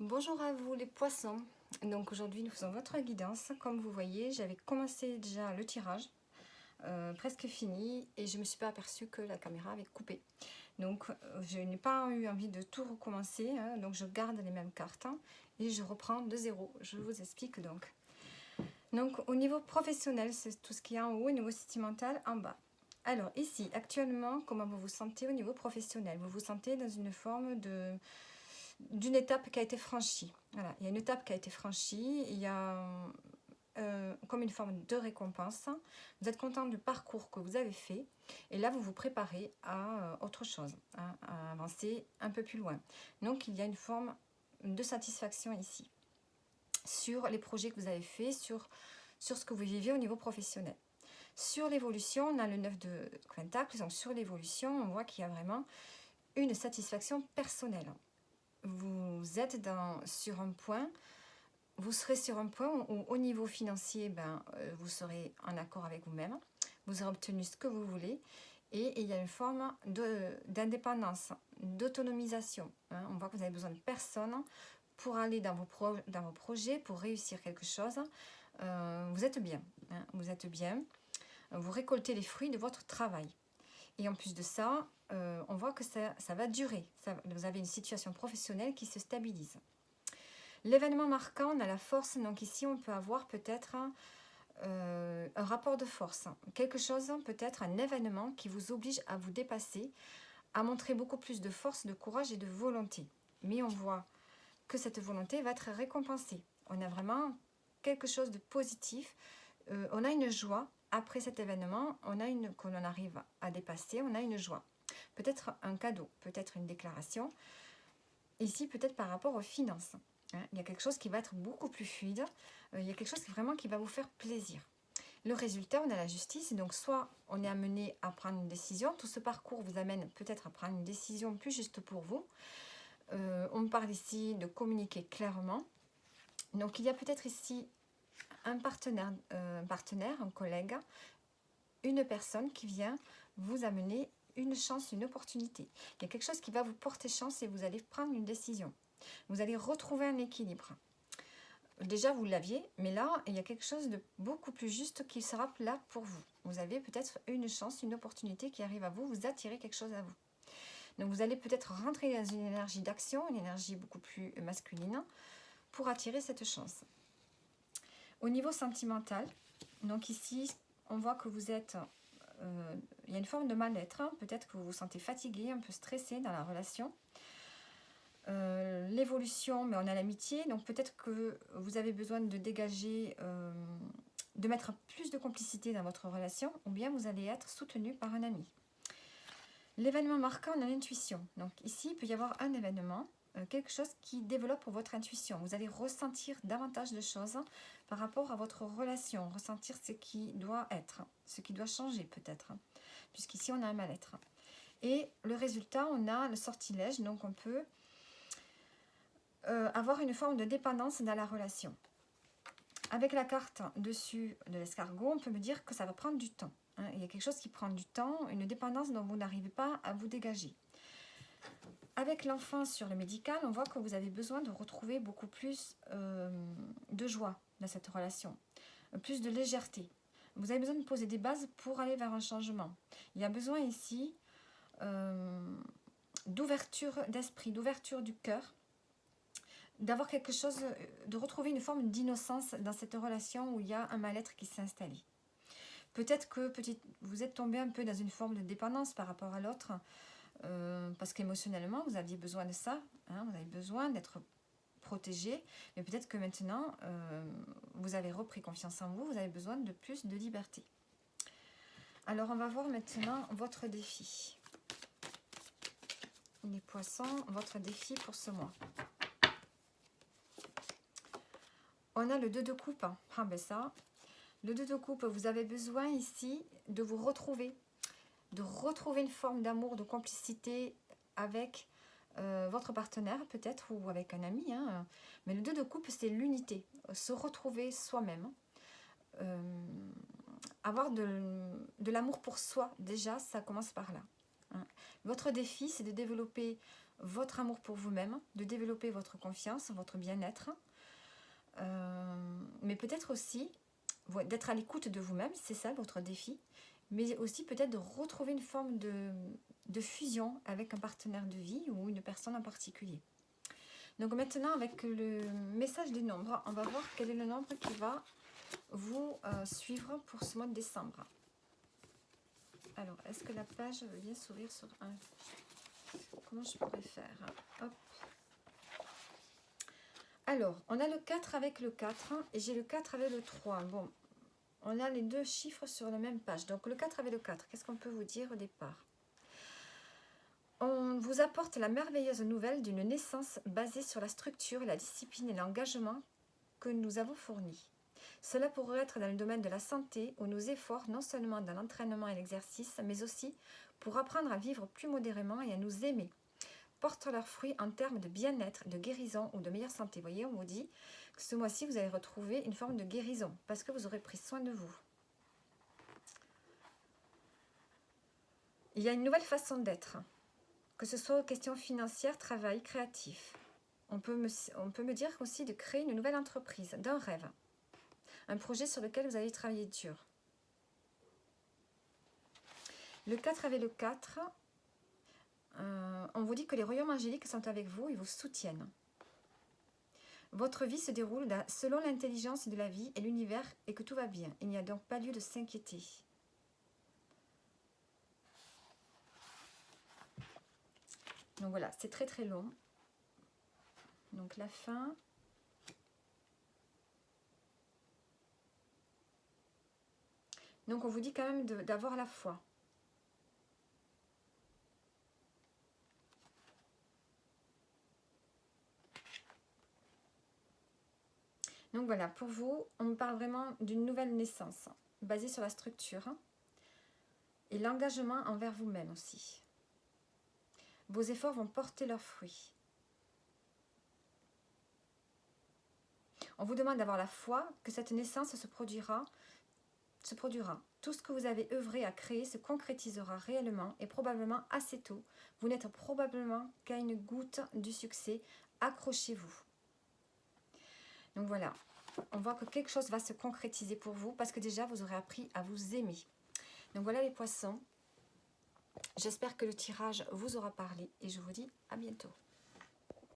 Bonjour à vous les poissons. Donc aujourd'hui nous faisons votre guidance. Comme vous voyez, j'avais commencé déjà le tirage, presque fini, et je me suis pas aperçue que la caméra avait coupé. Donc je n'ai pas eu envie de tout recommencer, hein, donc je garde les mêmes cartes et je reprends de zéro. Je vous explique donc. Donc au niveau professionnel, c'est tout ce qui est en haut, au niveau sentimental en bas. Alors ici, actuellement, comment vous vous sentez au niveau professionnel? Vous vous sentez dans une forme d'une étape qui a été franchie. Voilà, il y a une étape qui a été franchie, il y a comme une forme de récompense. Vous êtes content du parcours que vous avez fait, et là vous vous préparez à autre chose, hein, à avancer un peu plus loin. Donc il y a une forme de satisfaction ici, sur les projets que vous avez faits, sur ce que vous vivez au niveau professionnel. Sur l'évolution, on a le 9 de Pentacle, donc sur l'évolution, on voit qu'il y a vraiment une satisfaction personnelle. Vous êtes sur un point, vous serez sur un point où au niveau financier, vous serez en accord avec vous-même, vous aurez obtenu ce que vous voulez, et il y a une forme d'indépendance, d'autonomisation. Hein. On voit que vous avez besoin de personne pour aller dans vos projets, pour réussir quelque chose. Vous êtes bien, hein, vous êtes bien, vous récoltez les fruits de votre travail. Et en plus de ça, on voit que ça va durer. Vous avez une situation professionnelle qui se stabilise. L'événement marquant, on a la force. Donc ici, on peut avoir peut-être un rapport de force. Quelque chose, peut-être un événement qui vous oblige à vous dépasser, à montrer beaucoup plus de force, de courage et de volonté. Mais on voit que cette volonté va être récompensée. On a vraiment quelque chose de positif. On a une joie. Après cet événement, qu'on en arrive à dépasser, on a une joie. Peut-être un cadeau, peut-être une déclaration. Ici, peut-être par rapport aux finances. Hein, il y a quelque chose qui va être beaucoup plus fluide. Il y a quelque chose vraiment qui va vous faire plaisir. Le résultat, on a la justice. Donc, soit on est amené à prendre une décision. Tout ce parcours vous amène peut-être à prendre une décision plus juste pour vous. On parle ici de communiquer clairement. Donc, il y a peut-être ici un partenaire, un collègue, une personne qui vient vous amener une chance, une opportunité. Il y a quelque chose qui va vous porter chance et vous allez prendre une décision. Vous allez retrouver un équilibre. Déjà, vous l'aviez, mais là, il y a quelque chose de beaucoup plus juste qui sera là pour vous. Vous avez peut-être une chance, une opportunité qui arrive à vous, vous attirez quelque chose à vous. Donc, vous allez peut-être rentrer dans une énergie d'action, une énergie beaucoup plus masculine, pour attirer cette chance. Au niveau sentimental, donc ici, on voit que vous êtes... il y a une forme de mal-être, hein. Peut-être que vous vous sentez fatigué, un peu stressé dans la relation. L'évolution, mais on a l'amitié, donc peut-être que vous avez besoin de dégager, de mettre plus de complicité dans votre relation, ou bien vous allez être soutenu par un ami. L'événement marquant, on a l'intuition. Donc ici, il peut y avoir un événement, quelque chose qui développe votre intuition. Vous allez ressentir davantage de choses par rapport à votre relation, ressentir ce qui doit être, ce qui doit changer peut-être, puisqu'ici on a un mal-être. Et le résultat, on a le sortilège, donc on peut avoir une forme de dépendance dans la relation. Avec la carte dessus de l'escargot, on peut me dire que ça va prendre du temps. Hein. Il y a quelque chose qui prend du temps, une dépendance dont vous n'arrivez pas à vous dégager. Avec l'enfant sur le médical, on voit que vous avez besoin de retrouver beaucoup plus de joie dans cette relation, plus de légèreté. Vous avez besoin de poser des bases pour aller vers un changement. Il y a besoin ici d'ouverture d'esprit, d'ouverture du cœur, d'avoir quelque chose, de retrouver une forme d'innocence dans cette relation où il y a un mal-être qui s'est installé. Peut-être que vous êtes tombé un peu dans une forme de dépendance par rapport à l'autre, parce qu'émotionnellement, vous aviez besoin de ça, hein, vous avez besoin d'être protégé, mais peut-être que maintenant, vous avez repris confiance en vous, vous avez besoin de plus de liberté. Alors, on va voir maintenant votre défi. Les poissons, votre défi pour ce mois. On a le 2 de coupe. Ah ben ça, le 2 de coupe, vous avez besoin ici de vous retrouver, de retrouver une forme d'amour, de complicité avec votre partenaire peut-être, ou avec un ami. Hein. Mais le 2 de coupe, c'est l'unité, se retrouver soi-même. Avoir de l'amour pour soi, déjà, ça commence par là. Hein. Votre défi, c'est de développer votre amour pour vous-même, de développer votre confiance, votre bien-être, mais peut-être aussi d'être à l'écoute de vous-même, c'est ça votre défi, mais aussi peut-être de retrouver une forme de fusion avec un partenaire de vie ou une personne en particulier. Donc maintenant, avec le message des nombres, on va voir quel est le nombre qui va vous suivre pour ce mois de décembre. Alors, est-ce que la page veut bien s'ouvrir sur un... Comment je pourrais faire? Hop. Alors, on a le 4 avec le 4 et j'ai le 4 avec le 3. Bon, on a les deux chiffres sur la même page. Donc, le 4 avec le 4, qu'est-ce qu'on peut vous dire au départ? On vous apporte la merveilleuse nouvelle d'une naissance basée sur la structure, la discipline et l'engagement que nous avons fournis. Cela pourrait être dans le domaine de la santé, où nos efforts, non seulement dans l'entraînement et l'exercice, mais aussi pour apprendre à vivre plus modérément et à nous aimer, portent leurs fruits en termes de bien-être, de guérison ou de meilleure santé. Vous voyez, on vous dit que ce mois-ci, vous allez retrouver une forme de guérison, parce que vous aurez pris soin de vous. Il y a une nouvelle façon d'être, que ce soit aux questions financières, travail, créatif. On peut me dire aussi de créer une nouvelle entreprise, d'un rêve. Un projet sur lequel vous allez travailler dur. Le 4 avec le 4, on vous dit que les royaumes angéliques sont avec vous et vous soutiennent. Votre vie se déroule selon l'intelligence de la vie et l'univers et que tout va bien. Il n'y a donc pas lieu de s'inquiéter. Donc voilà, c'est très très long. Donc la fin... Donc on vous dit quand même d'avoir la foi. Donc voilà, pour vous, on me parle vraiment d'une nouvelle naissance, basée sur la structure et l'engagement envers vous-même aussi. Vos efforts vont porter leurs fruits. On vous demande d'avoir la foi que cette naissance se produira. Tout ce que vous avez œuvré à créer se concrétisera réellement et probablement assez tôt. Vous n'êtes probablement qu'à une goutte du succès. Accrochez-vous. Donc voilà, on voit que quelque chose va se concrétiser pour vous parce que déjà vous aurez appris à vous aimer. Donc voilà les poissons. J'espère que le tirage vous aura parlé et je vous dis à bientôt.